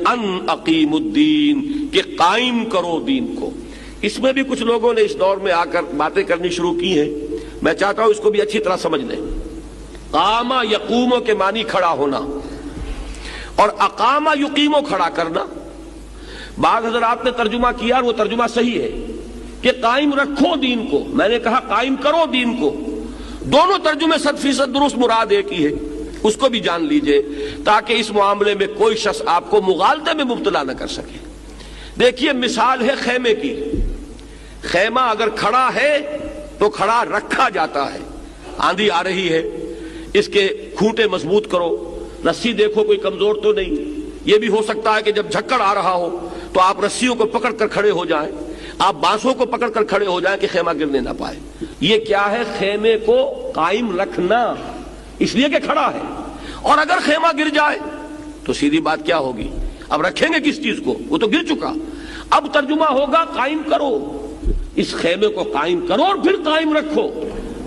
ان اقیم الدین کہ قائم کرو دین کو۔ اس میں بھی کچھ لوگوں نے اس دور میں آ کر باتیں کرنی شروع کی ہیں، میں چاہتا ہوں اس کو بھی اچھی طرح سمجھ لیں۔ قام یقوم کے معنی کھڑا ہونا، اور اقام یقیم کھڑا کرنا۔ بعض حضرات نے ترجمہ کیا اور وہ ترجمہ صحیح ہے کہ قائم رکھو دین کو، میں نے کہا قائم کرو دین کو۔ دونوں ترجمے 100% درست، مراد ایک ہی ہے، اس کو بھی جان لیجئے تاکہ اس معاملے میں کوئی شخص آپ کو مغالطے میں مبتلا نہ کر سکے۔ دیکھیے مثال ہے خیمے کی۔ خیمہ اگر کھڑا ہے تو کھڑا رکھا جاتا ہے۔ آندھی آ رہی ہے، اس کے کھوٹے مضبوط کرو، رسی دیکھو کوئی کمزور تو نہیں۔ یہ بھی ہو سکتا ہے کہ جب جھکڑ آ رہا ہو تو آپ رسیوں کو پکڑ کر کھڑے ہو جائیں، آپ بانسوں کو پکڑ کر کھڑے ہو جائیں کہ خیمہ گرنے نہ پائے۔ یہ کیا ہے؟ خیمے کو قائم رکھنا، اس لیے کہ کھڑا ہے۔ اور اگر خیمہ گر جائے تو سیدھی بات کیا ہوگی؟ اب رکھیں گے کس چیز کو؟ وہ تو گر چکا۔ اب ترجمہ ہوگا قائم کرو، اس خیمے کو قائم کرو اور پھر قائم رکھو۔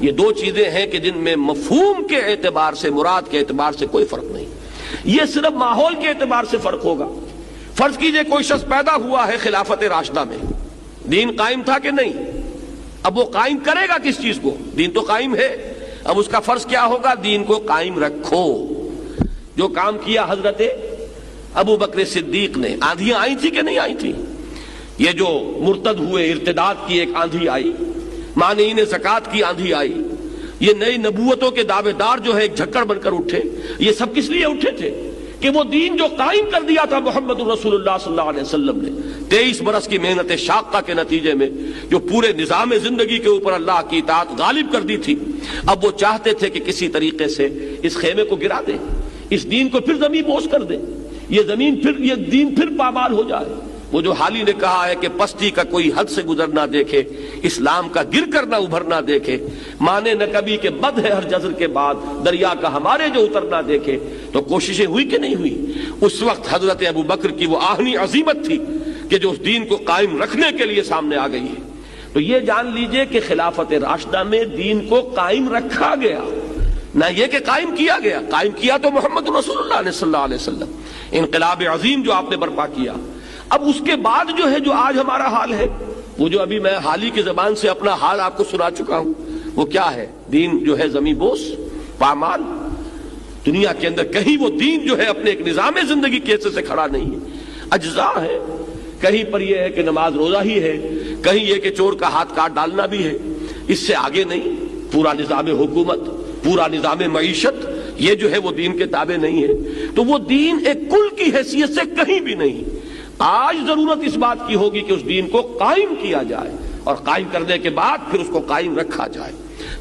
یہ دو چیزیں ہیں کہ جن میں مفہوم کے اعتبار سے، مراد کے اعتبار سے کوئی فرق نہیں۔ یہ صرف ماحول کے اعتبار سے فرق ہوگا۔ فرض کیجئے کوئی شخص پیدا ہوا ہے خلافت راشدہ میں، دین قائم تھا کہ نہیں؟ اب وہ قائم کرے گا کس چیز کو؟ دین تو قائم ہے۔ اب اس کا فرض کیا ہوگا؟ دین کو قائم رکھو۔ جو کام کیا حضرت ابو بکر صدیق نے، آندھیاں آئی تھی کہ نہیں آئی تھی؟ یہ جو مرتد ہوئے، ارتداد کی ایک آندھی آئی، مانعین زکوٰۃ کی آندھی آئی، یہ نئی نبوتوں کے دعوے دار جو ہے ایک جھکڑ بن کر اٹھے۔ یہ سب کس لیے اٹھے تھے؟ کہ وہ دین جو قائم کر دیا تھا محمد رسول اللہ صلی اللہ علیہ وسلم نے 23 برس کی محنت شاقہ کے نتیجے میں، جو پورے نظام زندگی کے اوپر اللہ کی اطاعت غالب کر دی تھی، اب وہ چاہتے تھے کہ کسی طریقے سے اس خیمے کو گرا دیں، اس دین کو پھر زمین بوس کر دیں، یہ دین پھر پامال ہو جائے۔ وہ جو حالی نے کہا ہے کہ پستی کا کوئی حد سے گزر نہ دیکھے، اسلام کا گر کر نہ ابھر نہ دیکھے، مانے نہ کبھی کہ بد ہے ہر جزر کے بعد، دریا کا ہمارے جو اتر نہ دیکھے۔ تو کوششیں ہوئی کہ نہیں ہوئی؟ اس وقت حضرت ابو بکر کی وہ آہنی عزیمت تھی کہ جو اس دین کو قائم رکھنے کے لیے سامنے آ گئی ہے۔ تو یہ جان لیجئے کہ خلافت راشدہ میں دین کو قائم رکھا گیا، نہ یہ کہ قائم کیا گیا۔ قائم کیا تو محمد رسول اللہ نے صلی اللہ علیہ وسلم، انقلاب عظیم جو آپ نے برپا کیا۔ اب اس کے بعد جو ہے، جو آج ہمارا حال ہے، وہ جو ابھی میں حالی کی زبان سے اپنا حال آپ کو سنا چکا ہوں، وہ کیا ہے؟ دین جو ہے زمین بوس، پامال۔ دنیا کے اندر کہیں وہ دین جو ہے اپنے ایک نظام زندگی کے حصے سے کھڑا نہیں ہے، اجزاء ہے۔ کہیں پر یہ ہے کہ نماز روزہ ہی ہے، کہیں یہ کہ چور کا ہاتھ کاٹ ڈالنا بھی ہے، اس سے آگے نہیں۔ پورا نظام حکومت، پورا نظام معیشت، یہ جو ہے وہ دین کے تابع نہیں ہے۔ تو وہ دین ایک کل کی حیثیت سے کہیں بھی نہیں۔ آج ضرورت اس بات کی ہوگی کہ اس دین کو قائم کیا جائے، اور قائم کرنے کے بعد پھر اس کو قائم رکھا جائے۔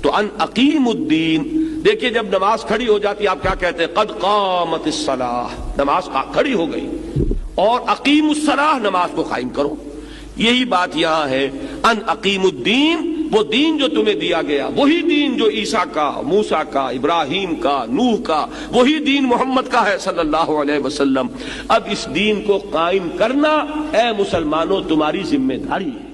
تو ان اقیم الدین، دیکھیے جب نماز کھڑی ہو جاتی ہے آپ کیا کہتے ہیں؟ قد قامت الصلاۃ، نماز کھڑی ہو گئی، اور اقیم الصلاۃ، نماز کو قائم کرو۔ یہی بات یہاں ہے، ان اقیم الدین، وہ دین جو تمہیں دیا گیا، وہی دین جو عیسیٰ کا، موسیٰ کا، ابراہیم کا، نوح کا، وہی دین محمد کا ہے صلی اللہ علیہ وسلم۔ اب اس دین کو قائم کرنا اے مسلمانوں تمہاری ذمہ داری ہے۔